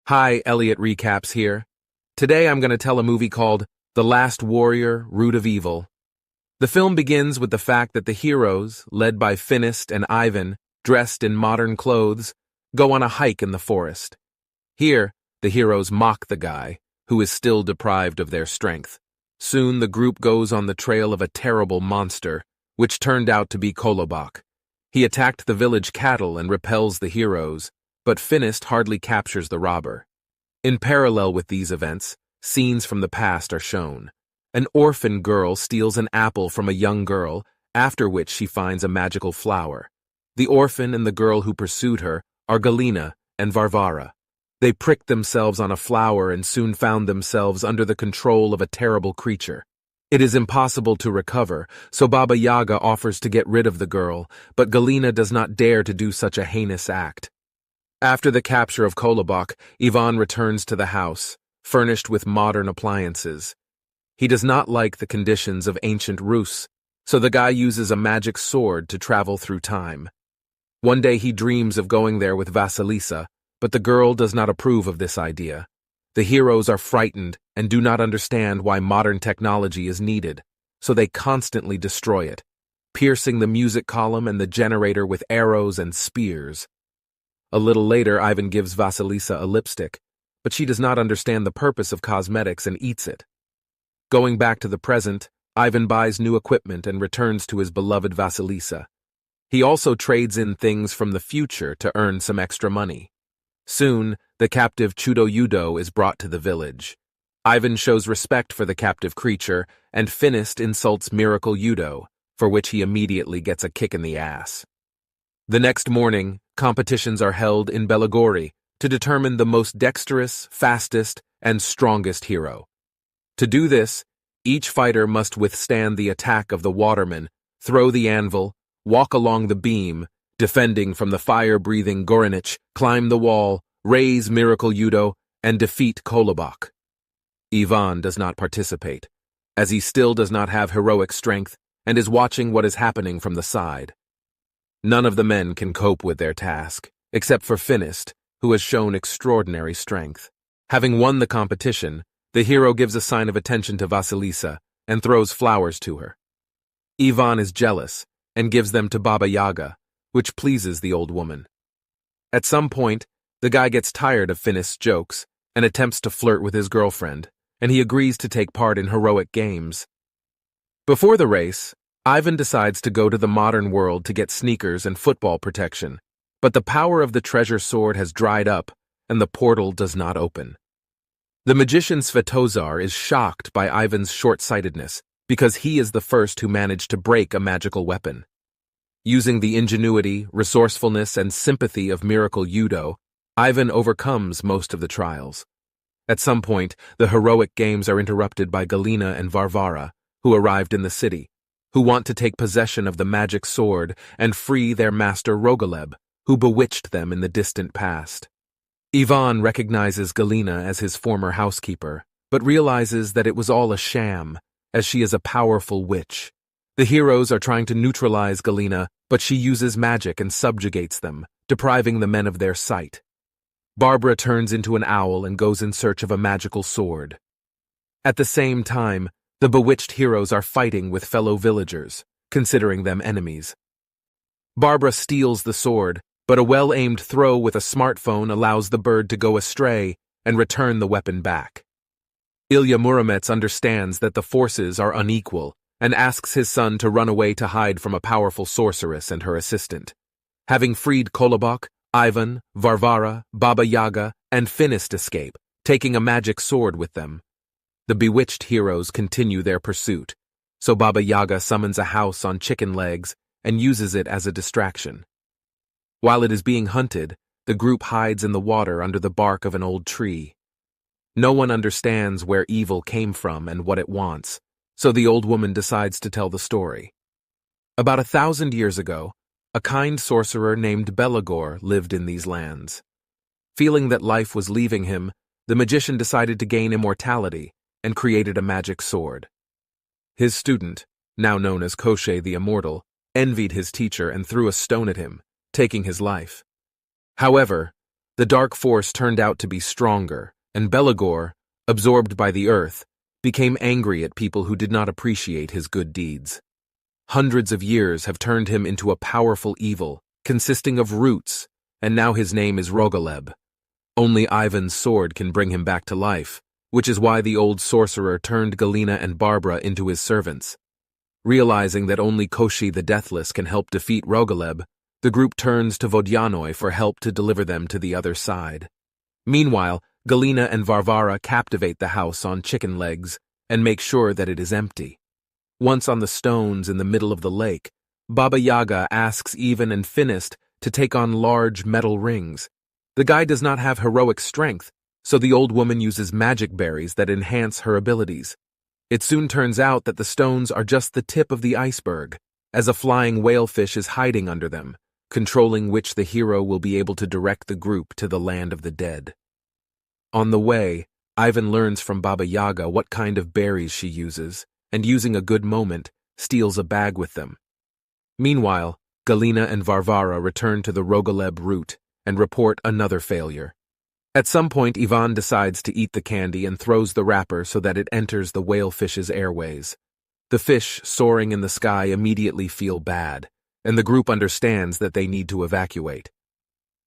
Hi, Elliot Recaps here. Today I'm going to tell a movie called The Last Warrior, Root of Evil. The film begins with the fact that the heroes, led by Finist and Ivan, dressed in modern clothes, go on a hike in the forest. Here, the heroes mock the guy, who is still deprived of their strength. Soon the group goes on the trail of a terrible monster, which turned out to be Kolobok. He attacked the village cattle and repels the heroes, but Finist hardly captures the robber. In parallel with these events, scenes from the past are shown. An orphan girl steals an apple from a young girl, after which she finds a magical flower. The orphan and the girl who pursued her are Galina and Varvara. They pricked themselves on a flower and soon found themselves under the control of a terrible creature. It is impossible to recover, so Baba Yaga offers to get rid of the girl, but Galina does not dare to do such a heinous act. After the capture of Kolobok, Ivan returns to the house, furnished with modern appliances. He does not like the conditions of ancient Rus, so the guy uses a magic sword to travel through time. One day he dreams of going there with Vasilisa, but the girl does not approve of this idea. The heroes are frightened and do not understand why modern technology is needed, so they constantly destroy it, piercing the music column and the generator with arrows and spears. A little later, Ivan gives Vasilisa a lipstick, but she does not understand the purpose of cosmetics and eats it. Going back to the present, Ivan buys new equipment and returns to his beloved Vasilisa. He also trades in things from the future to earn some extra money. Soon, the captive Chudo Yudo is brought to the village. Ivan shows respect for the captive creature, and Finist insults Miracle Yudo, for which he immediately gets a kick in the ass. The next morning, competitions are held in Belagori to determine the most dexterous, fastest, and strongest hero. To do this, each fighter must withstand the attack of the waterman, throw the anvil, walk along the beam, defending from the fire-breathing Gorinich, climb the wall, raise Miracle Yudo, and defeat Kolobok. Ivan does not participate, as he still does not have heroic strength and is watching what is happening from the side. None of the men can cope with their task, except for Finist, who has shown extraordinary strength. Having won the competition, the hero gives a sign of attention to Vasilisa and throws flowers to her. Ivan is jealous and gives them to Baba Yaga, which pleases the old woman. At some point, the guy gets tired of Finist's jokes and attempts to flirt with his girlfriend, and he agrees to take part in heroic games. Before the race, Ivan decides to go to the modern world to get sneakers and football protection, but the power of the treasure sword has dried up, and the portal does not open. The magician Svetozar is shocked by Ivan's short-sightedness because he is the first who managed to break a magical weapon. Using the ingenuity, resourcefulness, and sympathy of Miracle Yudo, Ivan overcomes most of the trials. At some point, the heroic games are interrupted by Galina and Varvara, who arrived in the city, who want to take possession of the magic sword and free their master Rogaleb, who bewitched them in the distant past. Ivan recognizes Galina as his former housekeeper, but realizes that it was all a sham, as she is a powerful witch. The heroes are trying to neutralize Galina, but she uses magic and subjugates them, depriving the men of their sight. Barbara turns into an owl and goes in search of a magical sword. At the same time, the bewitched heroes are fighting with fellow villagers, considering them enemies. Barbara steals the sword, but a well-aimed throw with a smartphone allows the bird to go astray and return the weapon back. Ilya Muromets understands that the forces are unequal and asks his son to run away to hide from a powerful sorceress and her assistant. Having freed Kolobok, Ivan, Varvara, Baba Yaga, and Finist escape, taking a magic sword with them. The bewitched heroes continue their pursuit, so Baba Yaga summons a house on chicken legs and uses it as a distraction. While it is being hunted, the group hides in the water under the bark of an old tree. No one understands where evil came from and what it wants, so the old woman decides to tell the story. About 1,000 years ago, a kind sorcerer named Belagor lived in these lands. Feeling that life was leaving him, the magician decided to gain immortality and created a magic sword. His student, now known as Koshchei the Immortal, envied his teacher and threw a stone at him, taking his life. However, The dark force turned out to be stronger, and Billionaire, absorbed by the earth, became angry at people who did not appreciate his good deeds. Hundreds of years have turned him into a powerful evil, consisting of roots, and now his name is Rogaleb. Only Ivan's sword can bring him back to life, which is why the old sorcerer turned Galina and Barbara into his servants. Realizing that only Koshi the Deathless can help defeat Rogaleb, the group turns to Vodyanoi for help to deliver them to the other side. Meanwhile, Galina and Varvara captivate the house on chicken legs and make sure that it is empty. Once on the stones in the middle of the lake, Baba Yaga asks Ivan and Finist to take on large metal rings. The guy does not have heroic strength, so the old woman uses magic berries that enhance her abilities. It soon turns out that the stones are just the tip of the iceberg, as a flying whalefish is hiding under them, controlling which the hero will be able to direct the group to the land of the dead. On the way, Ivan learns from Baba Yaga what kind of berries she uses, and using a good moment, steals a bag with them. Meanwhile, Galina and Varvara return to the Rogaleb route and report another failure. At some point, Ivan decides to eat the candy and throws the wrapper so that it enters the whalefish's airways. The fish soaring in the sky immediately feel bad, and the group understands that they need to evacuate.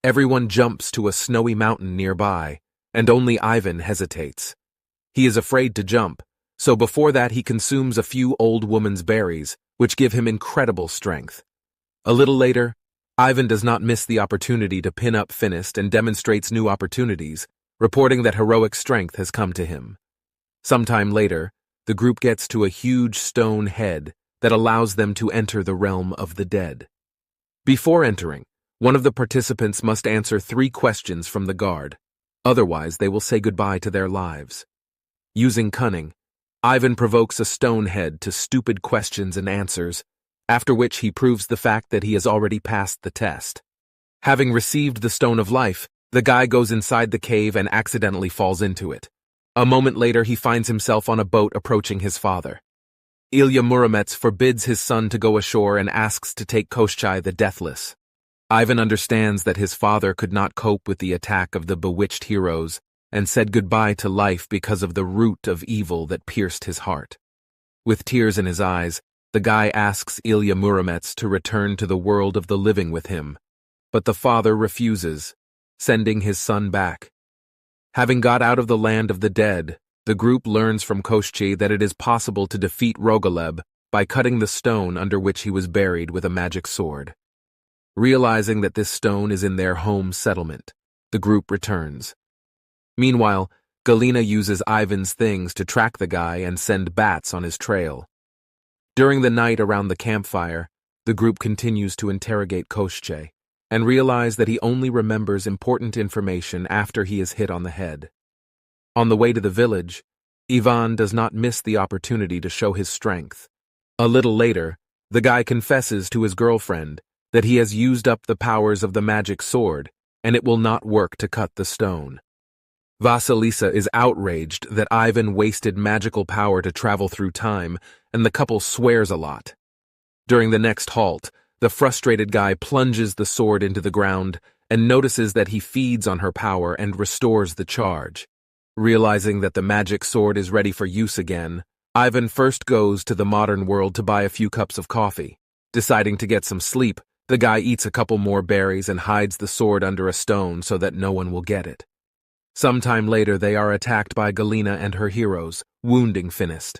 Everyone jumps to a snowy mountain nearby, and only Ivan hesitates. He is afraid to jump, so before that he consumes a few old woman's berries, which give him incredible strength. A little later, Ivan does not miss the opportunity to pin up Finist and demonstrates new opportunities, reporting that heroic strength has come to him. Sometime later, the group gets to a huge stone head that allows them to enter the realm of the dead. Before entering, one of the participants must answer 3 questions from the guard, otherwise they will say goodbye to their lives. Using cunning, Ivan provokes a stone head to stupid questions and answers, after which he proves the fact that he has already passed the test. Having received the Stone of Life, the guy goes inside the cave and accidentally falls into it. A moment later, he finds himself on a boat approaching his father. Ilya Muromets forbids his son to go ashore and asks to take Koshchai the Deathless. Ivan understands that his father could not cope with the attack of the bewitched heroes and said goodbye to life because of the root of evil that pierced his heart. With tears in his eyes, the guy asks Ilya Muromets to return to the world of the living with him, but the father refuses, sending his son back. Having got out of the land of the dead, the group learns from Koshchi that it is possible to defeat Rogaleb by cutting the stone under which he was buried with a magic sword. Realizing that this stone is in their home settlement, the group returns. Meanwhile, Galina uses Ivan's things to track the guy and send bats on his trail. During the night around the campfire, the group continues to interrogate Koshchei and realize that he only remembers important information after he is hit on the head. On the way to the village, Ivan does not miss the opportunity to show his strength. A little later, the guy confesses to his girlfriend that he has used up the powers of the magic sword and it will not work to cut the stone. Vasilisa is outraged that Ivan wasted magical power to travel through time, and the couple swears a lot. During the next halt, the frustrated guy plunges the sword into the ground and notices that he feeds on her power and restores the charge. Realizing that the magic sword is ready for use again, Ivan first goes to the modern world to buy a few cups of coffee. Deciding to get some sleep, the guy eats a couple more berries and hides the sword under a stone so that no one will get it. Sometime later, they are attacked by Galina and her heroes, wounding Finist.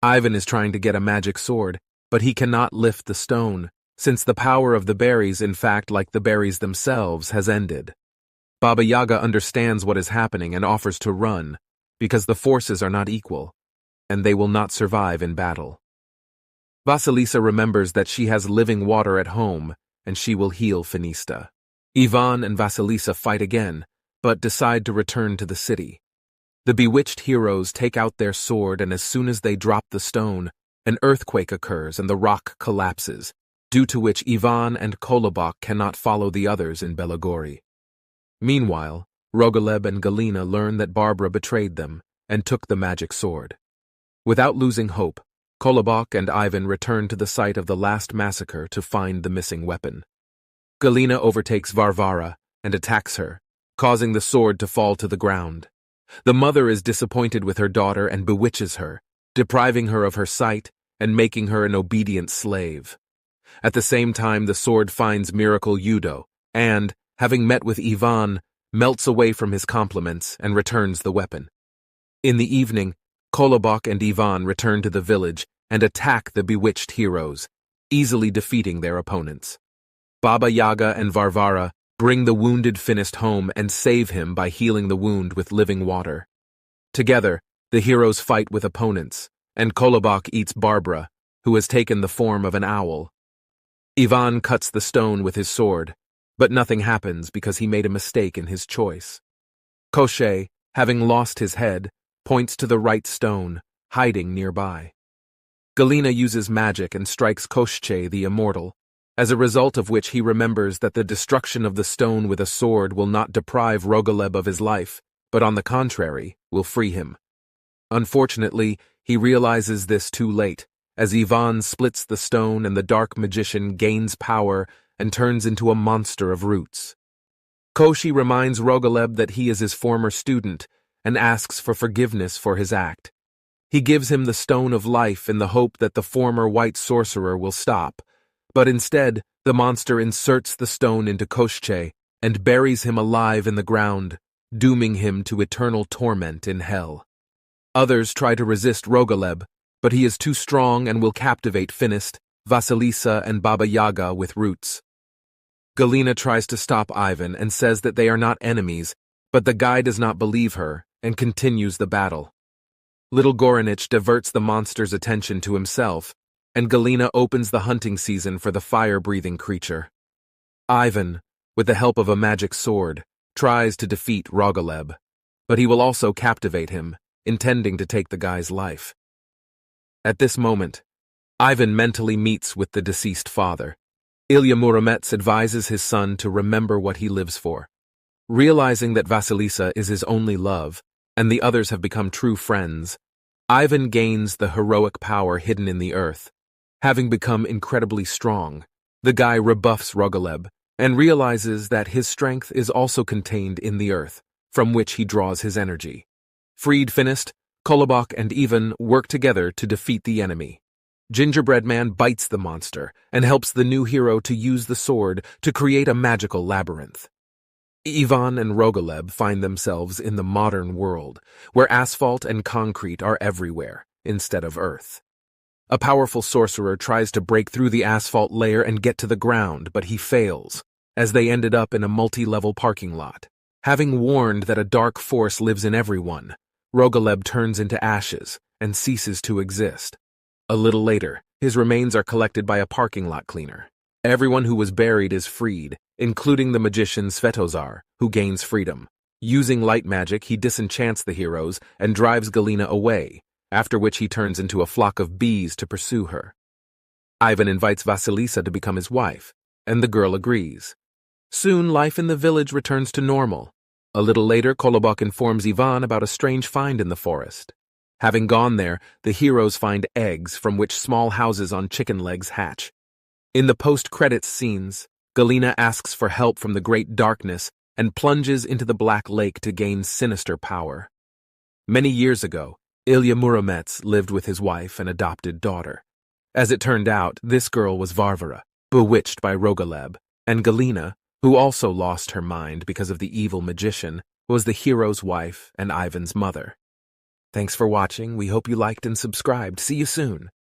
Ivan is trying to get a magic sword, but he cannot lift the stone, since the power of the berries, in fact, like the berries themselves, has ended. Baba Yaga understands what is happening and offers to run, because the forces are not equal, and they will not survive in battle. Vasilisa remembers that she has living water at home, and she will heal Finista. Ivan and Vasilisa fight again, but decide to return to the city. The bewitched heroes take out their sword, and as soon as they drop the stone, an earthquake occurs and the rock collapses, due to which Ivan and Kolobok cannot follow the others in Belogori. Meanwhile, Rogaleb and Galina learn that Barbara betrayed them and took the magic sword. Without losing hope, Kolobok and Ivan return to the site of the last massacre to find the missing weapon. Galina overtakes Varvara and attacks her, causing the sword to fall to the ground. The mother is disappointed with her daughter and bewitches her, depriving her of her sight and making her an obedient slave. At the same time, the sword finds Miracle Yudo and, having met with Ivan, melts away from his compliments and returns the weapon. In the evening, Kolobok and Ivan return to the village and attack the bewitched heroes, easily defeating their opponents. Baba Yaga and Varvara bring the wounded Finist home and save him by healing the wound with living water. Together, the heroes fight with opponents, and Kolobok eats Barbara, who has taken the form of an owl. Ivan cuts the stone with his sword, but nothing happens because he made a mistake in his choice. Koshchei, having lost his head, points to the right stone, hiding nearby. Galina uses magic and strikes Koshchei the Immortal, as a result of which he remembers that the destruction of the stone with a sword will not deprive Rogaleb of his life, but on the contrary, will free him. Unfortunately, he realizes this too late, as Ivan splits the stone and the dark magician gains power and turns into a monster of roots. Koshi reminds Rogaleb that he is his former student and asks for forgiveness for his act. He gives him the Stone of Life in the hope that the former white sorcerer will stop, but instead the monster inserts the stone into Koshchei and buries him alive in the ground, dooming him to eternal torment in hell. Others try to resist Rogaleb, but he is too strong and will captivate Finist, Vasilisa, and Baba Yaga with roots. Galina tries to stop Ivan and says that they are not enemies, but the guy does not believe her and continues the battle. Little Goranich diverts the monster's attention to himself, and Galina opens the hunting season for the fire-breathing creature. Ivan, with the help of a magic sword, tries to defeat Rogaleb, but he will also captivate him, intending to take the guy's life. At this moment, Ivan mentally meets with the deceased father. Ilya Muromets advises his son to remember what he lives for. Realizing that Vasilisa is his only love, and the others have become true friends, Ivan gains the heroic power hidden in the earth. Having become incredibly strong, the guy rebuffs Rogaleb and realizes that his strength is also contained in the earth, from which he draws his energy. Freed Finist, Kolobok, and Ivan work together to defeat the enemy. Gingerbread Man bites the monster and helps the new hero to use the sword to create a magical labyrinth. Ivan and Rogaleb find themselves in the modern world, where asphalt and concrete are everywhere, instead of earth. A powerful sorcerer tries to break through the asphalt layer and get to the ground, but he fails, as they ended up in a multi-level parking lot. Having warned that a dark force lives in everyone, Rogaleb turns into ashes and ceases to exist. A little later, his remains are collected by a parking lot cleaner. Everyone who was buried is freed, including the magician Svetozar, who gains freedom. Using light magic, he disenchants the heroes and drives Galina away, after which he turns into a flock of bees to pursue her. Ivan invites Vasilisa to become his wife, and the girl agrees. Soon, life in the village returns to normal. A little later, Kolobok informs Ivan about a strange find in the forest. Having gone there, the heroes find eggs from which small houses on chicken legs hatch. In the post-credits scenes, Galina asks for help from the great darkness and plunges into the Black Lake to gain sinister power. Many years ago, Ilya Muromets lived with his wife and adopted daughter. As it turned out, this girl was Varvara, bewitched by Rogaleb, and Galina, who also lost her mind because of the evil magician, was the hero's wife and Ivan's mother. Thanks for watching. We hope you liked and subscribed. See you soon.